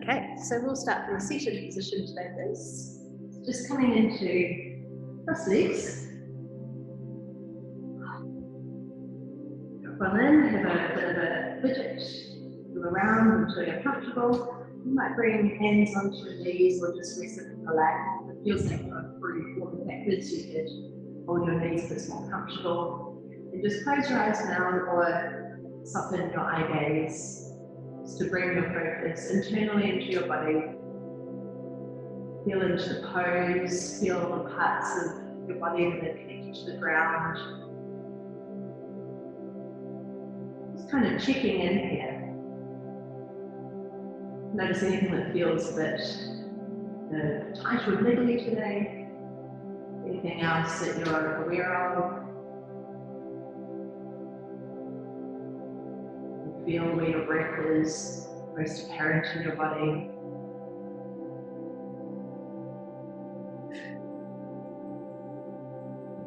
Okay, so we'll start from a seated position today, please. Just coming into cross legs. Well then, have a bit of a fidget, move around until you're comfortable. You might bring hands onto your knees or just rest it in the lap. If it feels like you're through walking backwards, you could hold your knees a bit more comfortable. And just close your eyes now or soften your eye gaze. Just to bring your focus internally into your body. Feel into the pose, feel the parts of your body that are connected to the ground. Just kind of checking in here. Notice anything that feels a bit tight or niggly today. Anything else that you're aware of. Feel where your breath is most apparent in your body.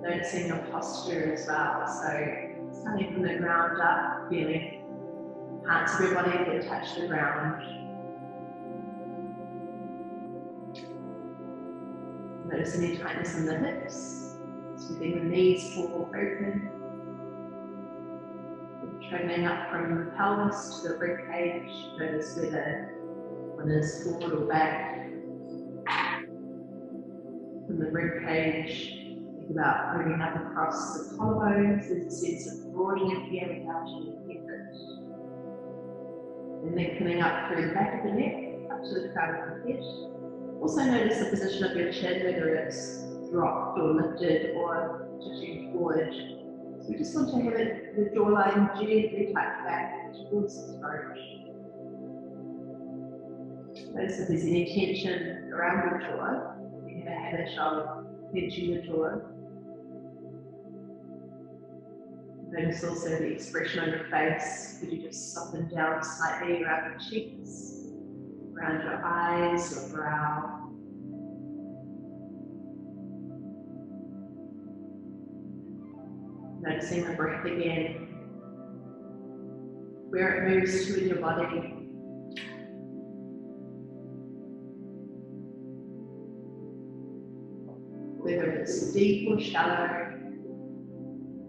Noticing your posture as well. So starting from the ground up, feeling parts of your body that touch the ground. Notice any tightness in the hips, sweeping the knees forward open. Traveling up from the pelvis to the rib cage, notice whether one is forward or back. From the rib cage, think about moving up across the collarbones. There's a sense of broadening here without any effort. And then coming up through the back of the neck, up to the crown of the head. Also notice the position of your chin, whether it's dropped or lifted or tipping forward. We just want to have the jawline gently tucked back towards the throat. Notice if there's any tension around your jaw. You have a habit of clenching your jaw. Notice also the expression on your face. Could you just soften down slightly around your cheeks, around your eyes, your brow. Noticing the breath again, where it moves to in your body. Whether it's deep or shallow,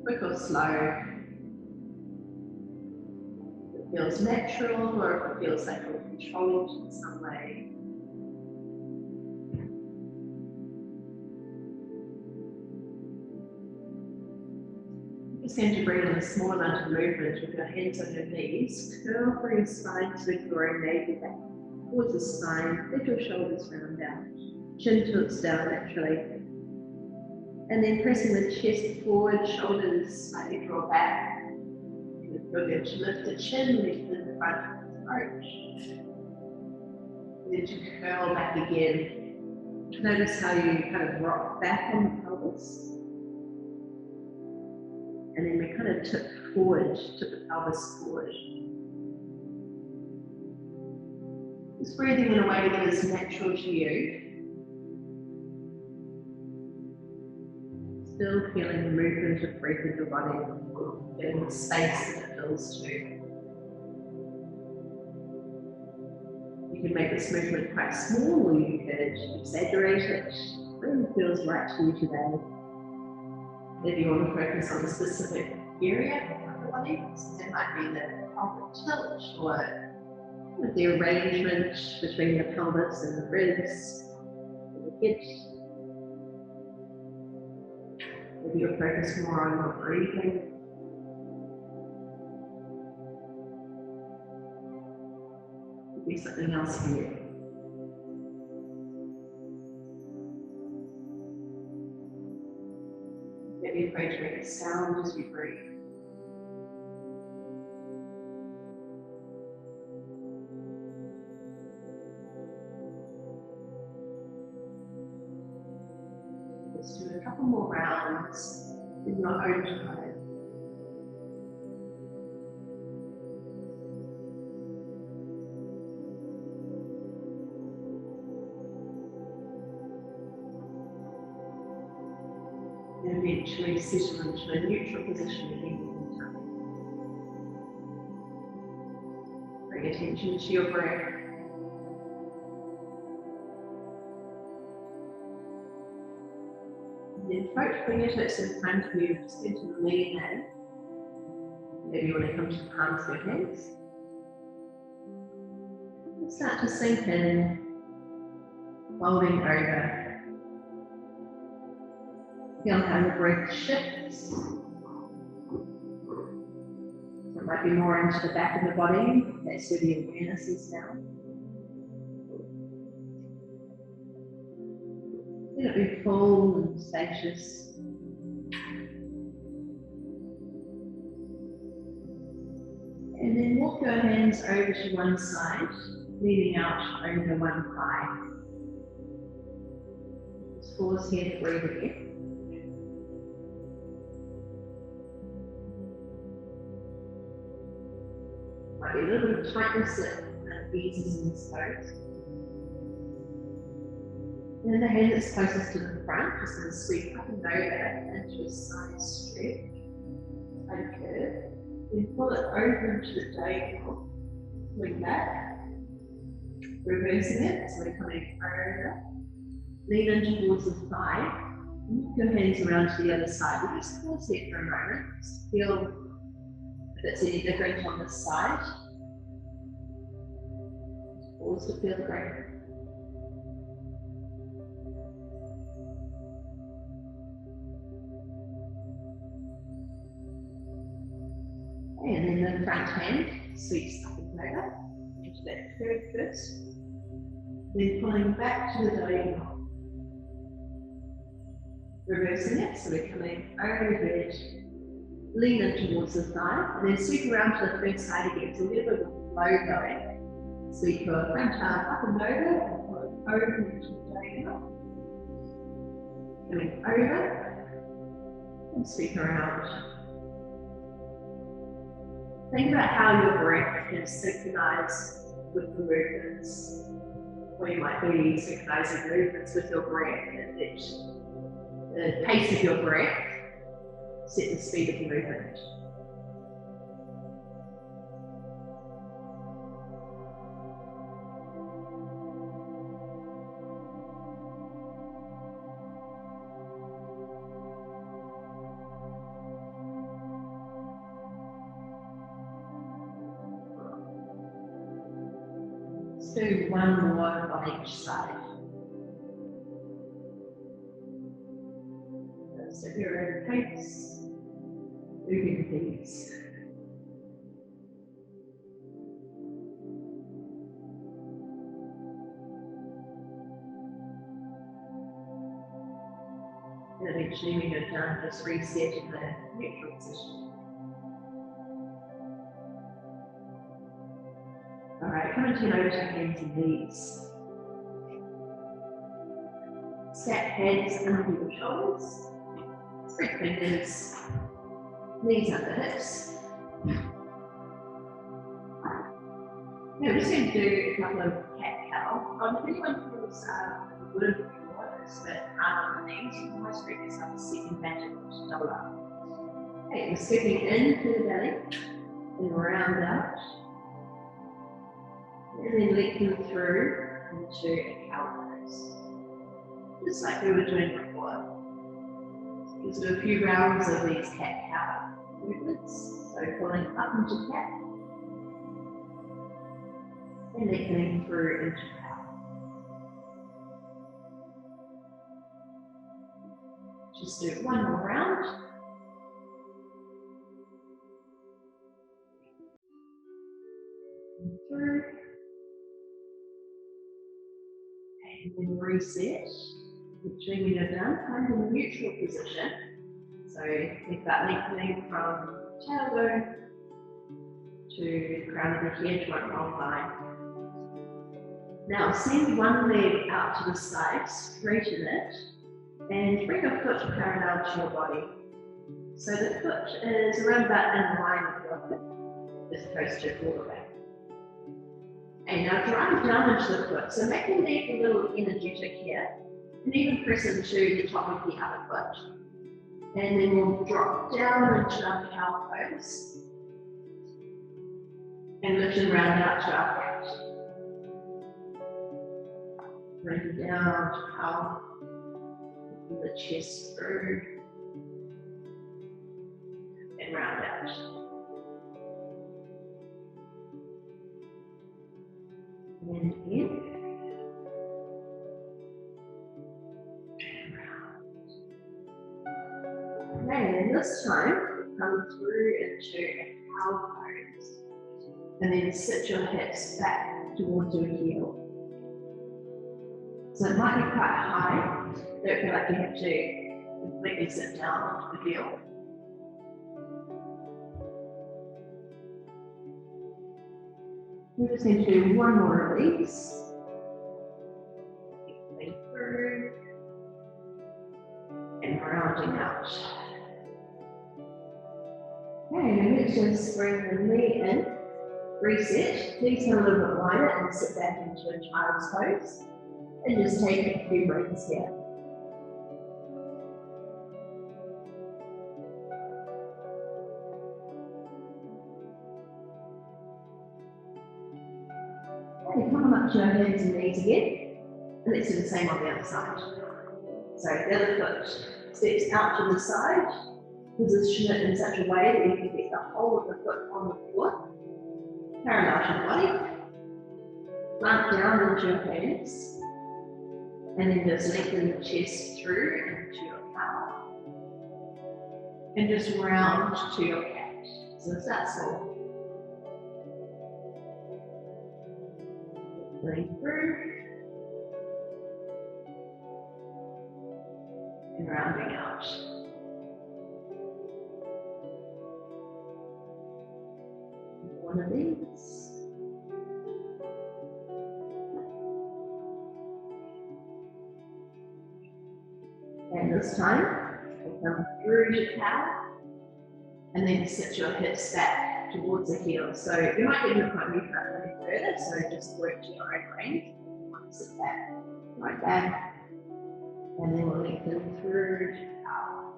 quick or slow. If it feels natural or if it feels like you're controlled in some way. Just going to bring in a small amount of movement with your hands on your knees. Curl through your spine to the groin, navel back towards the spine. Let your shoulders round out. Chin tilts down naturally. And then pressing the chest forward, shoulders slightly draw back. You're going to lift the chin, lengthen the front of the throat. And then to curl back again. Notice how you kind of rock back on the pelvis. And then we kind of tip forward, tip the pelvis forward. Just breathing in a way that is natural to you. Still feeling the movement of breath in your body, feeling the space that it fills too. You can make this movement quite small, or you could exaggerate it. Whatever feels right to you today. Maybe you want to focus on a specific area of the body. So that might be the pelvic tilt or the arrangement between the pelvis and the ribs, and the hips. Maybe you'll focus more on your breathing. Could be something else for you. Maybe try to make a sound as you breathe. Let's do a couple more rounds in your own time. And eventually settle into a neutral position again in time. Bring attention to your breath. Then approach fingertips in front of you, just going to lean in. Maybe you want to come to the palms of your hands. And start to sink in, folding over. Feel how the breath shifts. It might be more into the back of the body. That's where the awareness is now. Let it be full and spacious. And then walk your hands over to one side, leaning out over one thigh. Just pause here to breathe again. Might be a little bit of tightness that eases in this pose. And then the hand that's closest to the front is going to sweep up and over into a side stretch, side curve. Then pull it over into the diagonal, pulling back, reversing it, so we're coming over. Lean in towards the thigh, and walk your hands around to the other side. We'll just pause here for a moment, just feel if it's any different on this side. Pause to feel the breath. And then the front hand sweeps up and over into that curve first. Then pulling back to the diagonal. Reversing it, so we're coming over it. Lean in towards the thigh, and then sweep around to the first side again. So a little bit of flow going. Sweep your front arm up and over, and pull it over into the diagonal. Coming over, and sweep around. Think about how your breath can synchronize with the movements. Or you might be synchronizing movements with your breath, and the pace of your breath set the speed of the movement. Let's do one more on each side. So at your own pace, moving with ease. And eventually when you're done, just reset in the neutral position. Alright, come and turn over to hands and knees. Stack hands under your shoulders. Spread fingers, knees under hips. Now we're just going to do a couple of cat-cow. If anyone feels wooden floors that aren't on the knees, you can always break this up as second magic to double up. Okay, we're stepping in through the belly and round out. And then lengthen through into a cow pose. Just like we were doing before. Just do a few rounds of these cat-cow movements. So pulling up into cat. And lengthening through into cow. Just do one more round. Through. And then reset. When you're done, find a neutral position. So think about lengthening from tailbone to the crown of the head, one long line. Now send one leg out to the side, straighten it, and bring your foot parallel to your body. So the foot is around about in line with your hip, as opposed to all the way. And now drive down into the foot. So make the leg a little energetic here. And even press into the top of the other foot. And then we'll drop down into our cow pose. And lift and round out to our cat. Bring it down to cow. the chest through and round out. And in. And round. Okay, and this time, come through into a cow pose. And then sit your hips back towards your heel. So it might be quite high. Don't feel like you have to completely sit down onto the heel. We just need to do one more of these. Keep through and rounding out. Okay, now let's just bring the knee in. Reset. Please come a little bit wider and sit back into a child's pose. And just take a few breaths here. Okay, come up to your hands and knees again. And let's do the same on the other side. So the other foot steps out to the side. Position it in such a way that you can get the whole of the foot on the floor. Parallel to the body. Plant down into your hands. And then just lengthen the chest through into your cow. And just round to your cat. So it's that small. Breathe through. And rounding out. One of these. And this time, we'll come through to cow, and then sit your hips back towards the heel. So you might get your front knee a little further, so just work to your own range. You want to sit back, right back, and then we'll lengthen through to cow.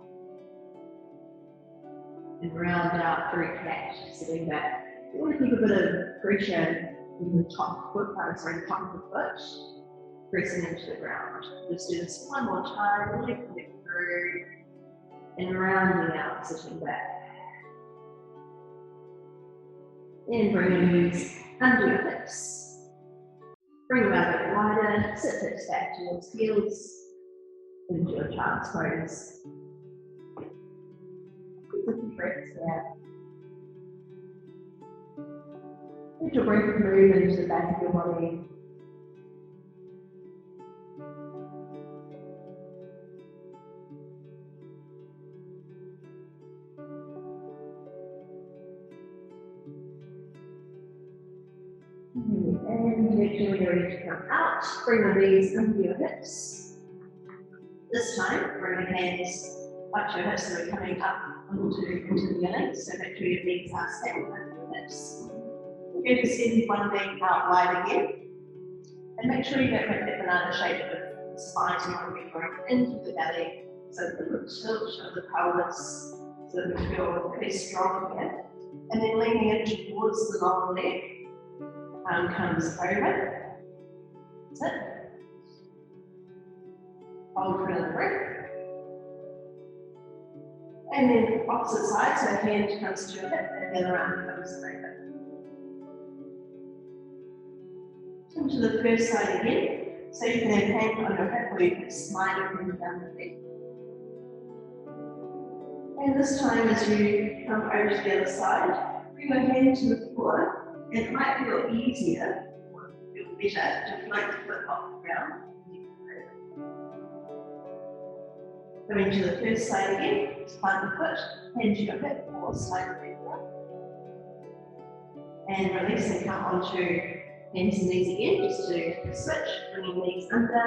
And round out through cat, sitting back. You want to keep a bit of pressure in the top foot, the top of the foot. Pressing into the ground. Just do this one more time, lifting it through and rounding out, sitting back. And bring your knees under your hips. Bring them out a bit wider, sit hips back towards heels, into your child's pose. Take a few breaths there. Let your breath move into the back of your body. And make sure you're ready to come out. Bring the knees under your hips. This time, bring your hands up to your hips, so we're coming up into the innings. So make sure your knees are stable under your hips. We're going to send one leg out wide again. And make sure you don't make that banana shape with the spine, so you want to be going into the belly. So the tilt of the pelvis, so that we feel pretty strong here. And then leaning in towards the long leg. Comes over. That's it. Hold for another breath. And then opposite side, so hand comes to your hip and then arm comes over. Come to the first side again. So you can have hand on your hip or you can slide your hand down the leg. And this time as you come over to the other side, bring your hand to the floor. It might feel easier, or feel better, to flank the foot off the ground. Coming to the first side again, just plant the foot, hand to your hip, or slide the leg down. And release and come onto hands and knees again, just to switch, bring your knees under.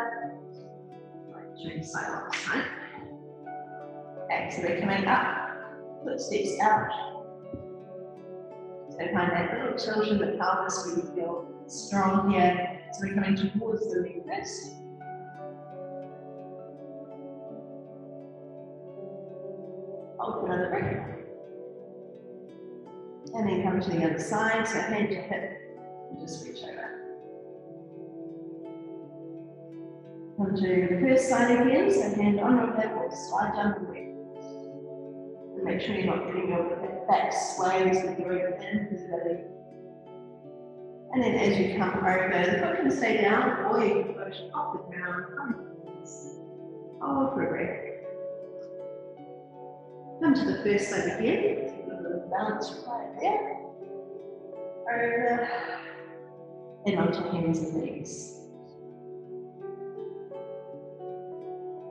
Right, change side on the side. Okay, so we're coming up, footsteps out. So find that little tilt in the pelvis where you feel strong here. So we're coming towards the leg first. Hold for another breath. And then come to the other side, so hand to hip and just reach over. Come to the first side again, so hand on your hip or slide down the leg. And make sure you're not getting your back sways with your in through the belly. And then as you come over, the foot can stay down or you can push off the ground. Hold for a breath. Come to the first side again. Take a little balance right there. Over and onto hands and knees.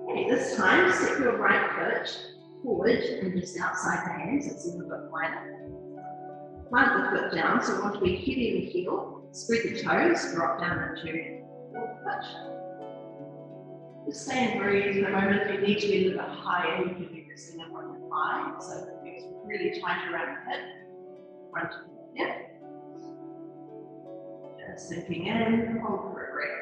Okay, this time step your right foot forward and just outside the hands, it's a little bit wider. Plant the foot down, so we want to be hitting the heel, spread the toes, drop down into your foot. Just stay and breathe for a moment. If you need to be a little bit higher, you can do this in a 1 to 5, so it's really tight around the hip, front of the hip. Just sinking in, hold for a breath.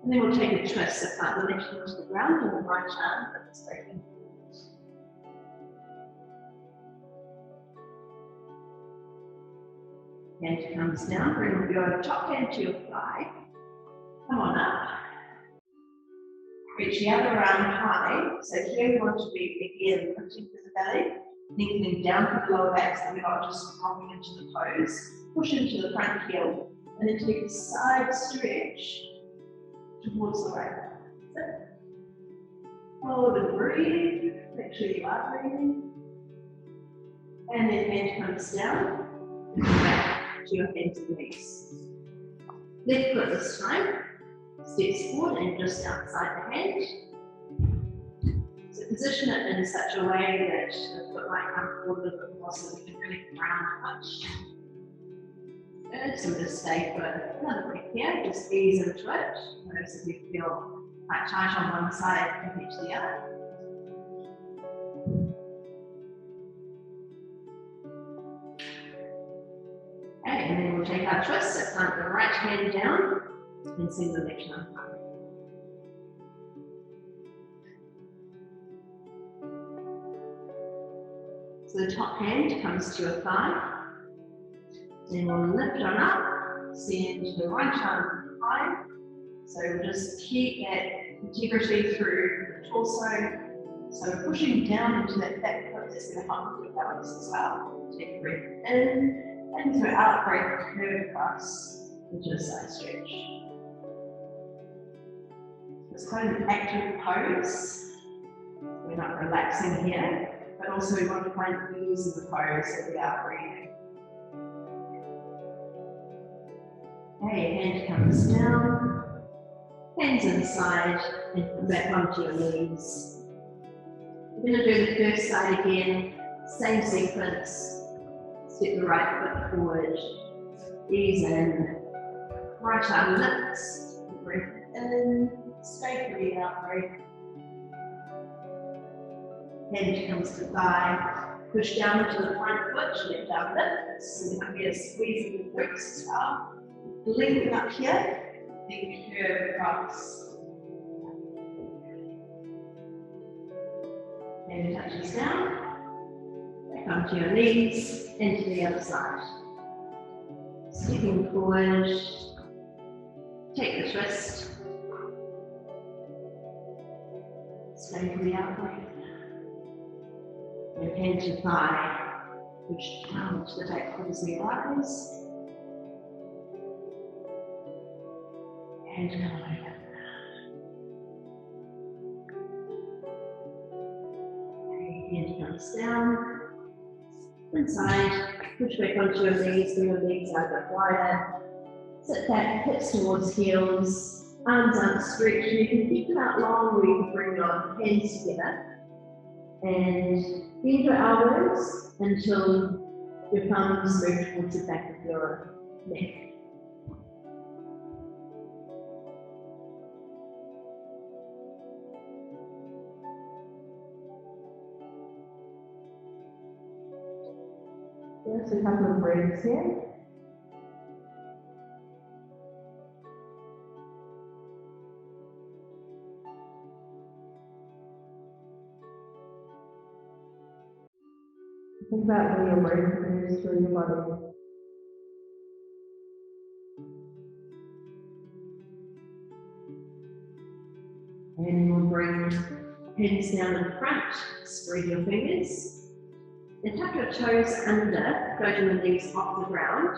And then we'll take a twist, so plant the left foot to the ground and the right arm at the straight. Hand comes down, bring your top hand to your thigh. Come on up. Reach the other arm high. So here we want to be again pushing to the belly, lengthening down from the lower back so we're not just dropping into the toes. Push into the front heel and then take a side stretch towards the right. Hold and breathe. Make sure you are breathing. And then hand comes down and come back to your hands and knees. Left foot this time. Steps forward and just outside the hand. So position it in such a way that the foot might come forward a little bit more so we can really ground the foot. Good, so just stay for another breath here, just ease into it. Notice if you feel quite tight on one side compared to the other. Okay, and then we'll take our twist, so plant the right hand down and send the left arm up. So the top hand comes to your thigh. Then we'll lift on up, send the right arm high. So we'll just keep that integrity through the torso. So we're pushing down into that back foot that's going to help with your balance as well. Take a breath in, and through out breath, curve across into a side stretch. It's quite an active pose. We're not relaxing here, but also we want to find ease in the pose that we are breathing. Okay, hand comes down, hands inside, and come back onto your knees. We're going to do the first side again, same sequence. Step the right foot forward, ease in, right arm lifts, breath in, straight breathe out, breath. Hand comes to thigh, push down into the front foot, lift our lips, so we might get a squeeze in the glutes as well. Lengthen up here, then curve across. Hand touches down, back onto your knees, and to the other side. Stepping forward, take the twist. Straighten the out breath. And hand to thigh, push down to the back foot as we rise. And come over. Okay, hand comes down. Inside, push back onto your knees, bring your legs out a bit wider. Sit back, hips towards heels, arms outstretched. You can keep them out long or you can bring your hands together. And bend your elbows until your thumbs move towards the back of your neck. Just a couple of breaths here. Think about where your breath moves through your body. And we'll bring hands down in front, spread your fingers, and tuck your toes under, floating the knees off the ground,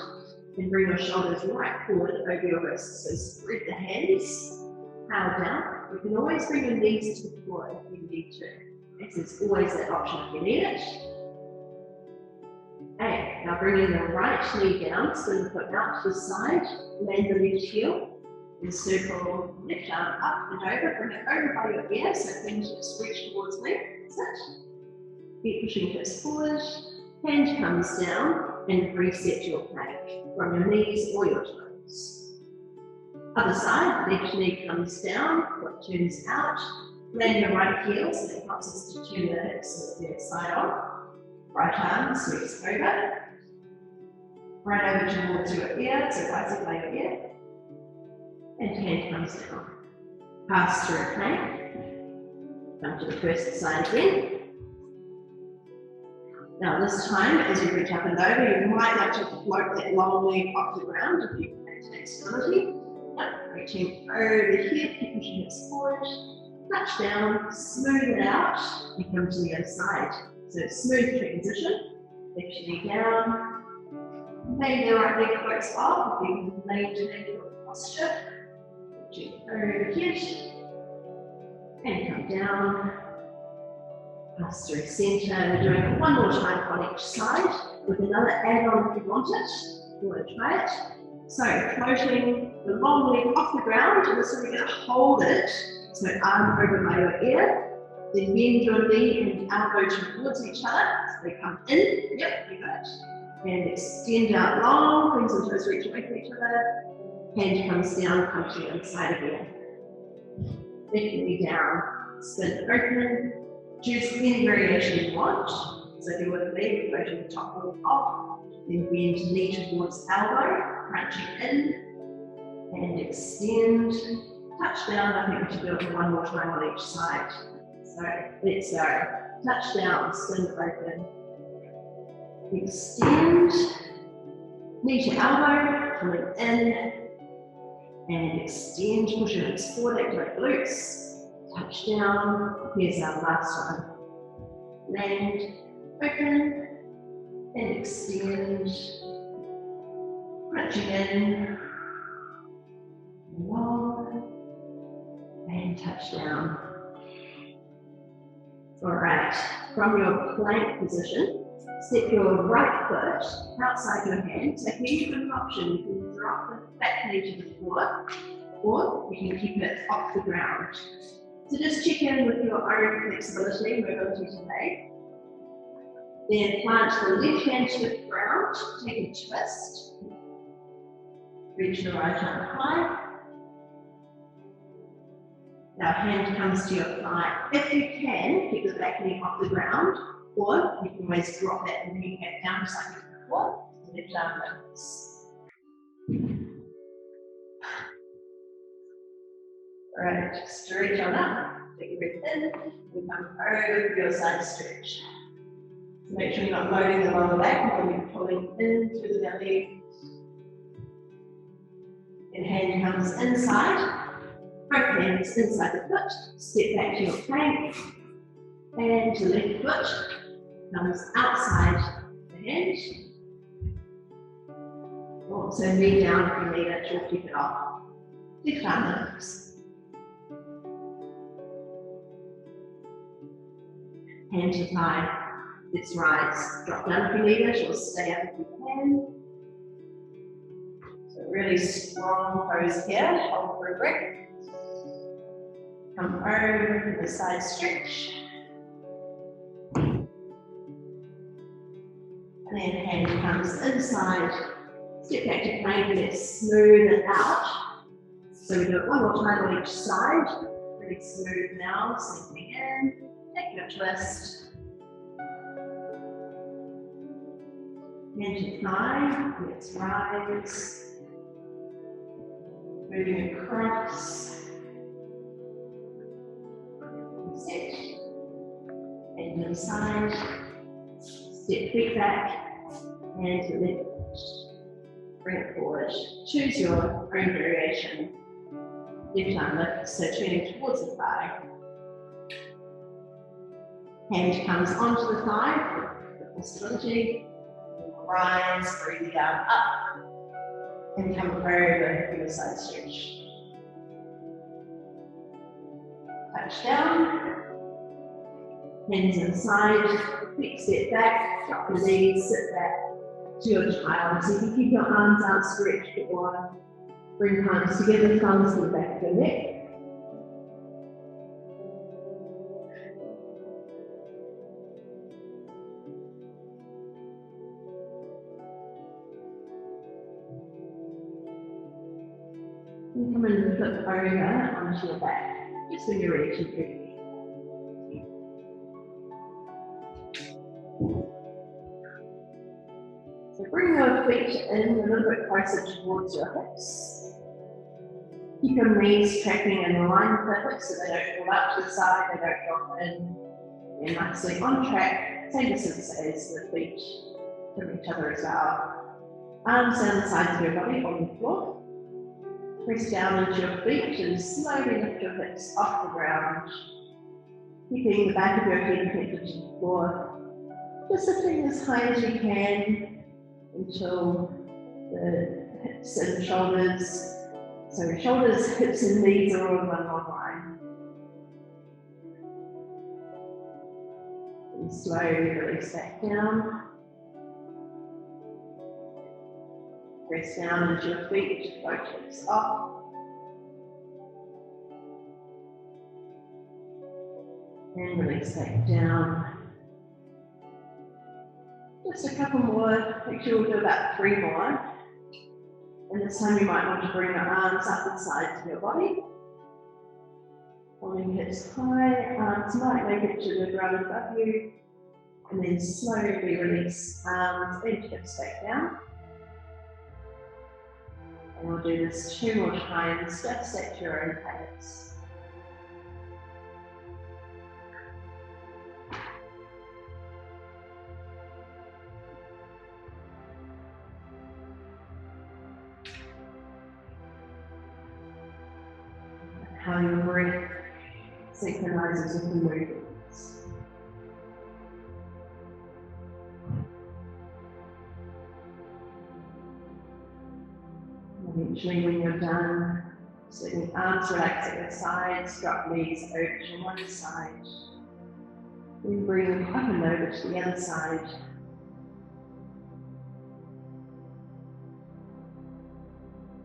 and bring your shoulders right forward over your wrists. So spread the hands, power down. You can always bring your knees to the floor if you need to. This is always that option if you need it. Okay, now bringing the right knee down, spin the foot out to the side, land the left heel, and circle left arm up and over, bring it over by your ear, so things just reach towards me. That's it. Keep pushing this forward, hand comes down, and reset your plank from your knees or your toes. Other side, left knee comes down, foot turns out, land your right heel, so that helps us to turn the hips to the side on. Right arm sweeps over, right over towards your ear, so bicep by your ear, and hand comes down. Pass through a plank, come to the first side again. Now this time, as you reach up and over, you might like to float that long leg off the ground if you can maintain stability. Reaching over here, keep pushing hips forward, touch down, smooth it out, and come to the other side. So smooth transition, lift your knee down, maybe the right leg floats off, if you can maintain your posture. Reaching over here, and come down, pass through centre. We're doing it one more time on each side, with another add-on if you want it. You want to try it. So floating the long leg off the ground, and this is we're going to hold it, so arm over by your ear. Then bend your knee and elbow towards each other. So they come in, yep, you got it. And extend out long, fingers and toes reach away from each other. Hand comes down, come to the other side again. Left knee down, spin open. Choose any variation you want. So if you're with me, go to the top or the top. Then bend knee towards elbow, crunching in. And extend. Touch down. I think we should do it one more time on each side. So let's go. Touch down, spin open. Extend. Knee to elbow, coming in. And extend, push your hips forward, activate glutes. Touch down. Here's our last one. Land, open, and extend. Crunching in. Long. And touch down. Alright, from your plank position, step your right foot outside your hand. So here you've got an option. You can drop the back knee to the floor, or you can keep it off the ground. So just check in with your own flexibility and mobility today. Then plant the left hand to the ground, take a twist. Reach the right arm high. Now hand comes to your thigh. If you can, keep the back knee off the ground, or you can always drop that knee back down just like you did before. Left arm lifts. Alright, stretch on up. Take a breath in. We come over your side stretch. So make sure you're not loading the lower back, but you're pulling in through the belly. And hand comes inside. Both hands inside the foot, step back to your plank, and the left foot comes outside the hand. Also knee down if you need it, or keep it off. Left arm lifts. Hand to thigh, let's rise. Drop down if you need it, or stay up if you can. So really strong pose here, hold for a breath. Come over to the side stretch. And then hand comes inside. Step back to plank, let's smooth it out. So we do it one more time on each side. Really smooth now, same thing in. Take your twist. Hand to thigh, let's rise. Moving across. Set. And to the side. Step feet back. And to the left. Bring it forward. Choose your own variation. Left arm lift, so turning towards the thigh. Hand comes onto the thigh, with more stability. Rise, breathe the arm up, and come over to the side stretch. Touch down. Hands inside, quick step back, drop the knees, sit back to your child. So you can keep your arms outstretched or bring palms together, thumbs to the back of your neck. And come and flip over onto your back, just when you're ready to breathe. So bring your feet in a little bit closer towards your hips. Keep your knees tracking in line with the hips so they don't fall out to the side, they don't drop in. They're nicely on track, same distance as the feet from each other as well. Arms down the sides of your body on the floor. Press down into your feet and slowly lift your hips off the ground. Keeping the back of your head connected to the floor. Just lifting as high as you can until the hips and shoulders, so shoulders, hips and knees are all in one long line. And slowly release back down. Press down into your feet to float hips up. And release back down. Just a couple more, make sure we'll do about 3 more. And this time you might want to bring your arms up the sides of your body. Holding hips high, arms might make it to the ground above you. And then slowly release arms and hips back down. And we'll do this 2 more times, just at your own pace. How your breath synchronizes with the movements. Eventually, when you're done, so your arms relax at your sides, drop knees over to one side. Then bring up and over to the other side.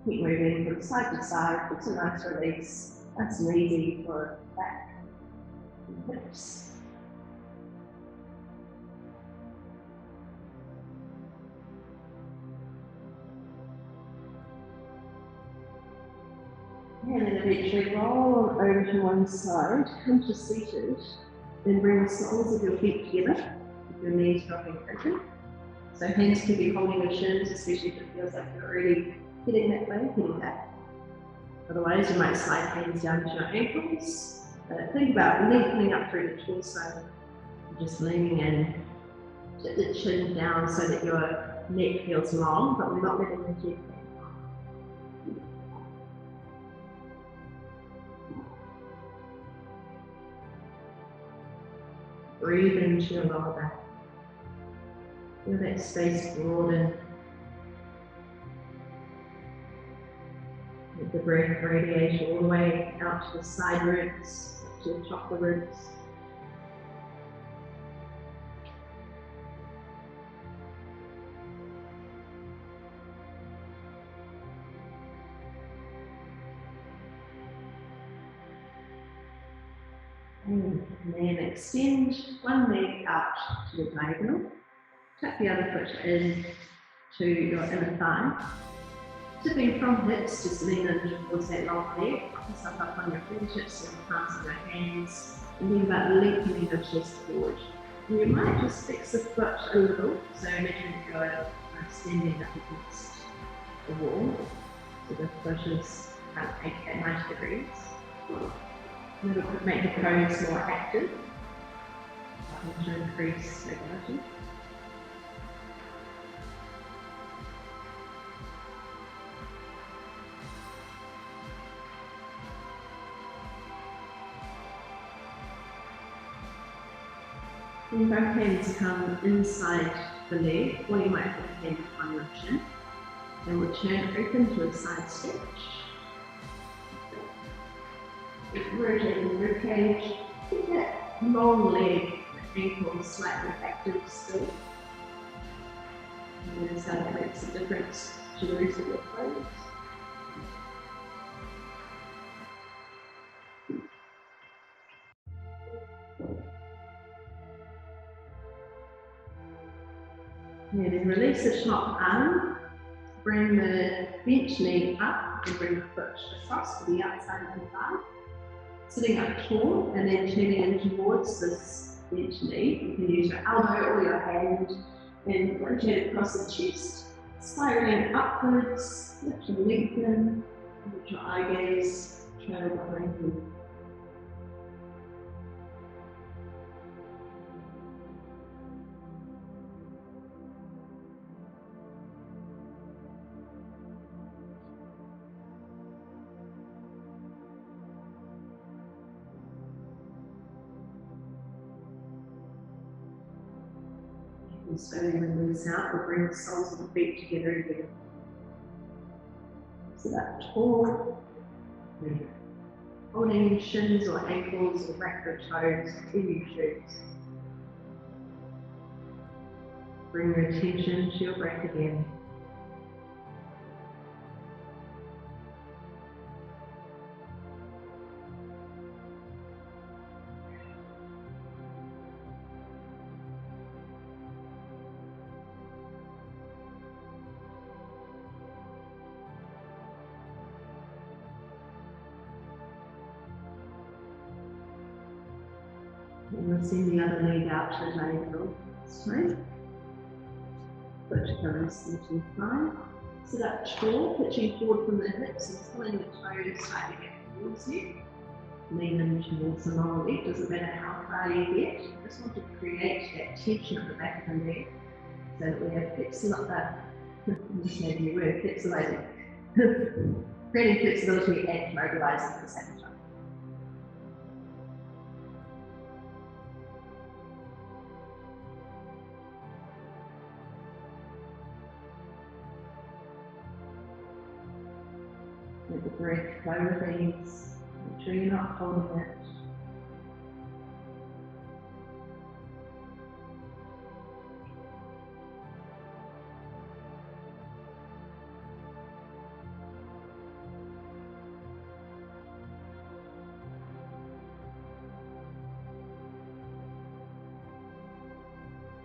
Keep moving from side to side, it's a nice release. Nice and easy for back and hips. And then eventually roll over to one side, come to seated, then bring the soles of your feet together, with your knees dropping open. So hands can be holding your shins, especially if it feels like you're already heading that way, heading back. Otherwise, you might slide hands down to your ankles. Think about lengthening up through the torso, just leaning in, get the chin down so that your neck feels long, but we're not letting the head hang. Breathe into your lower back. Feel that space broaden. Let the breath radiate all the way out to the side ribs, to the top of the ribs. And then extend one leg out to the diagonal. Tuck the other foot in to your inner thigh. Tipping from hips, just lean in towards that long leg. Pop yourself up on your fingertips and the palms of your hands. And think about lengthening the chest forward. And you might just fix the foot a little. So imagine you're extending up against the wall. So the foot is kind of at 90 degrees. And it'll make the pose more active. To increase mobility. Then both hands come inside the leg, or you might put a hand on your chin. And we'll turn open to a side stretch. Rotate the rib cage. Keep that long leg, ankle slightly active still. And notice how that makes a difference to the rest of your pose. And then release the top arm. Bring the bench knee up and bring the foot across to the outside of the thigh. Sitting up tall and then turning in towards this bench knee. You can use your elbow or your hand and rotate across the chest. Spiraling upwards, lift and lengthen, let your eye gaze trail behind you. And slowly release out, we'll bring the soles of the feet together again. Sit up tall, holding shins or ankles or wrap your toes in your shoes. Bring your attention to your breath again. And we'll send the other leg out to the ankle this time. Foot comes into thigh. Sit up tall, pitching forward from the hips and pulling the toes slightly back towards you. Lean in towards the lower leg, doesn't matter how far you get. You just want to create that tension at the back of the leg so that we have flexibility. Creating flexibility and mobilizing at the same time. Let the breath flow with ease. Make sure you're not holding it.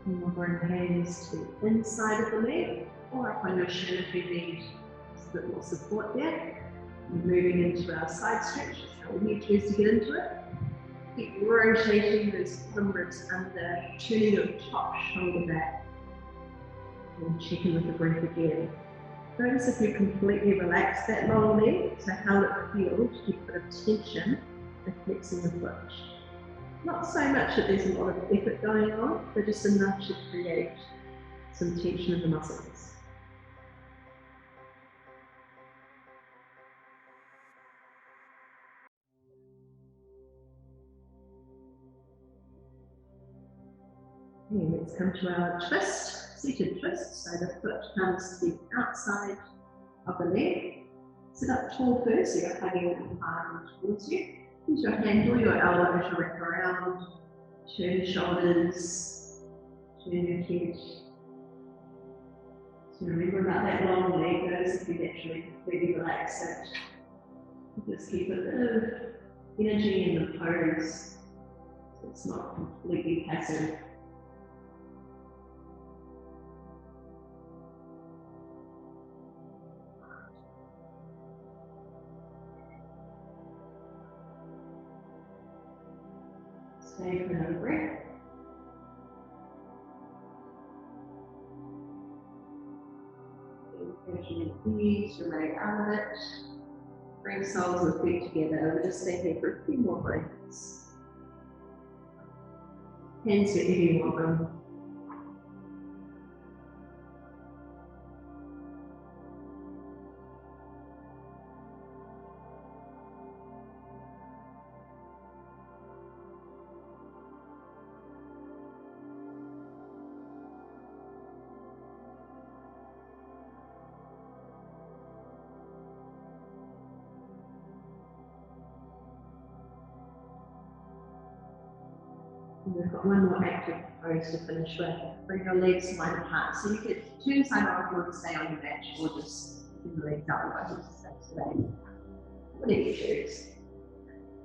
And we'll bring hands to the inside of the leg or up on your shin if you need a bit more support there. And moving into our side stretch, so we need to get into it. Keep rotating those bottom ribs under, turning your top shoulder back, and checking with the breath again. Notice if you completely relax that long leg, so how it feels, keep a bit of tension and flexing the foot. Not so much that there's a lot of effort going on, but just enough to create some tension in the muscles. Okay, let's come to our twist, seated twist. So the foot comes to the outside of the leg. Sit up tall first, so you're hugging the palm towards you. Use your hand or your elbow to wrap around. Turn your shoulders, turn your head. So remember about that long leg, notice if you naturally completely relax it. Just keep a bit of energy in the pose, so it's not completely passive. Stay for another breath. Gradually ease your way out of it. Bring soles of the feet together. We'll just stay here for a few more breaths. Hands to if you want them. And we've got one more active pose to finish with. Bring your legs wide apart. So you could turn side on if you want to stay on your mat, or just bring the legs out like this today. Whatever you choose.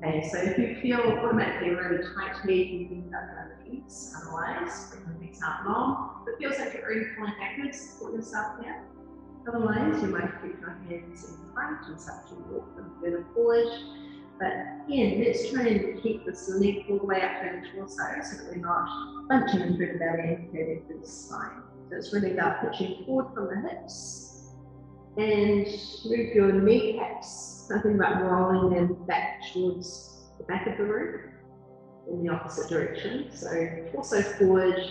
Okay, so if you feel automatically really tight here, you can go your legs. Otherwise, bring the legs out long. If it feels like you're really pulling backwards, support yourself here. Otherwise, you might keep your hands in front and start to walk them further forward. But again, let's try and keep this leg all the way up to the torso so that we're not bunching through the belly and curving through the spine. So it's really about pitching forward from the hips and move your kneecaps. Nothing about rolling them back towards the back of the room in the opposite direction. So torso forward,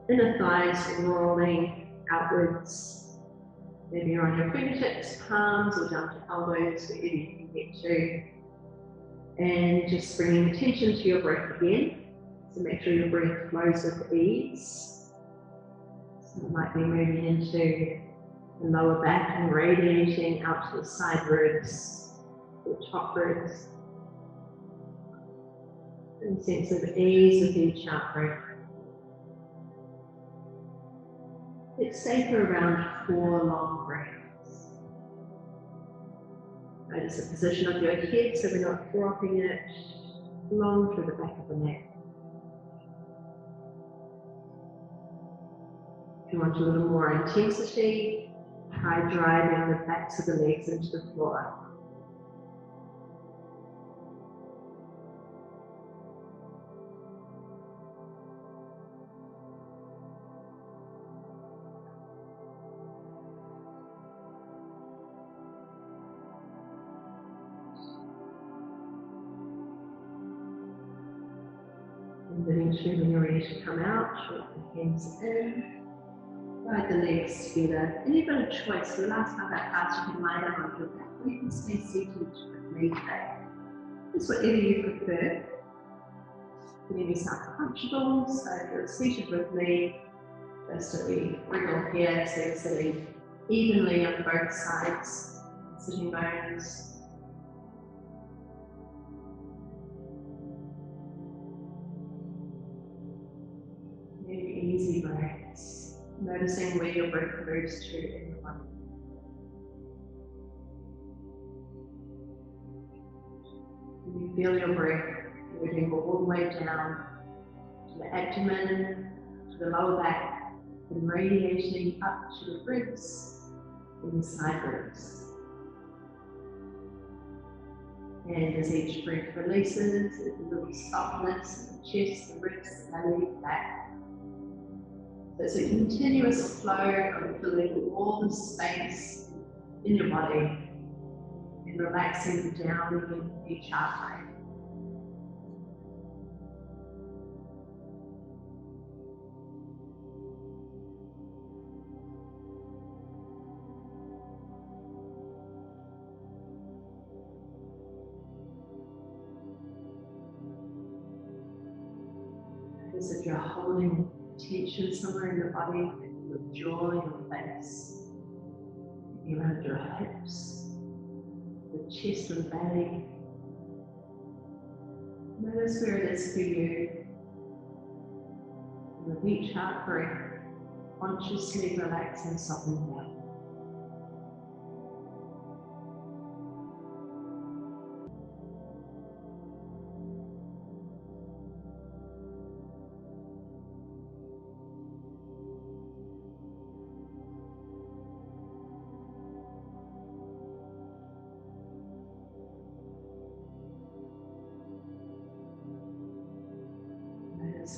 inner thighs rolling outwards. Maybe you're on your fingertips, palms, or down to elbows, wherever you can get to. And just bringing attention to your breath again. So make sure your breath flows with ease. So it might be moving into the lower back and radiating out to the side ribs, the top ribs. And a sense of ease with each out breath. It's safer around 4 long breaths. Notice the position of your head so we're not dropping it long through the back of the neck. If you want a little more intensity, try driving the backs of the legs into the floor. And then eventually when you're ready to come out, short the hands in. Ride the legs together. And you've got a choice. The last part of that class, you can lie down on your back, or you can stay seated with me today. Just whatever you prefer. Maybe sound comfortable. So if you're seated with me, just to be wriggle here, so you're sitting evenly on both sides, sitting bones. Maybe easy breaths. Noticing where your breath moves to in your body. You feel your breath moving all the way down to the abdomen, to the lower back, and radiating up to the ribs and the side ribs. And as each breath releases, there's a little softness in the chest, the ribs, the belly, the back. So it's a continuous flow of filling all the space in your body and relaxing down in each heart rate. Notice if you're holding tension somewhere in your body, your jaw, your face, maybe around your hips, the chest and belly. Notice where it is for you. And with each out breath, consciously relax and soften down.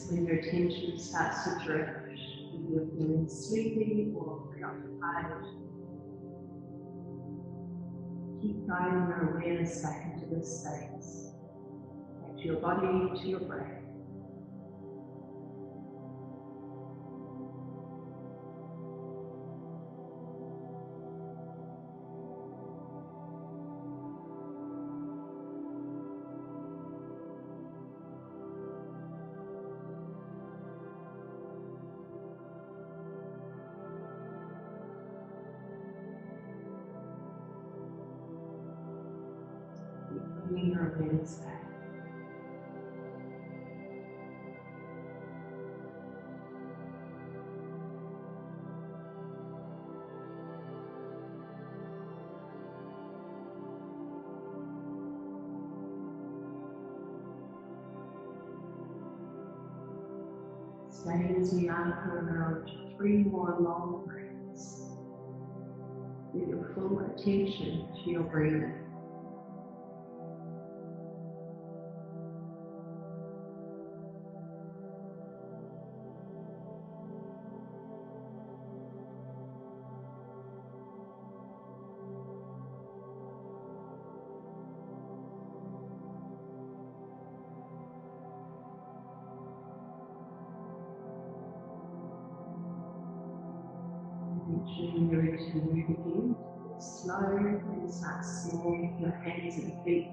When your attention starts to drift, when you're feeling sleepy or preoccupied, keep guiding your awareness back into this space, back to your body, to your breath. Bringing your awareness back. stay as we are for around 3 more long breaths with your full attention to your breathing. When you're ready to move again, slow and start small with your hands and feet.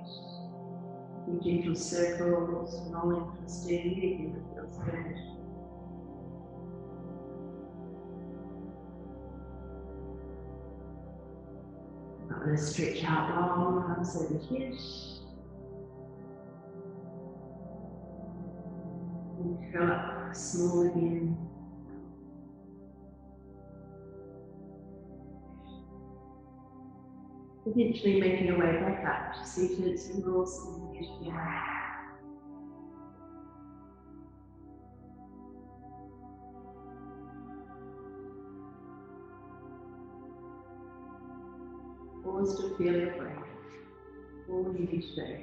In gentle circles, rolling, twisting, anything that feels good. I'm going to stretch out long, arms overhead. And curl up small again. Eventually making your way back up to seated single together. Pause to feel your breath. All you need to do.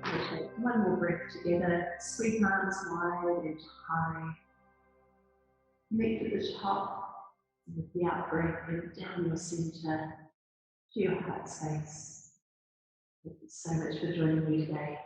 We'll take one more breath together. Sweep arms wide and high. Make to the top. With the out breath, and down your centre to your heart space. Thank you so much for joining me today.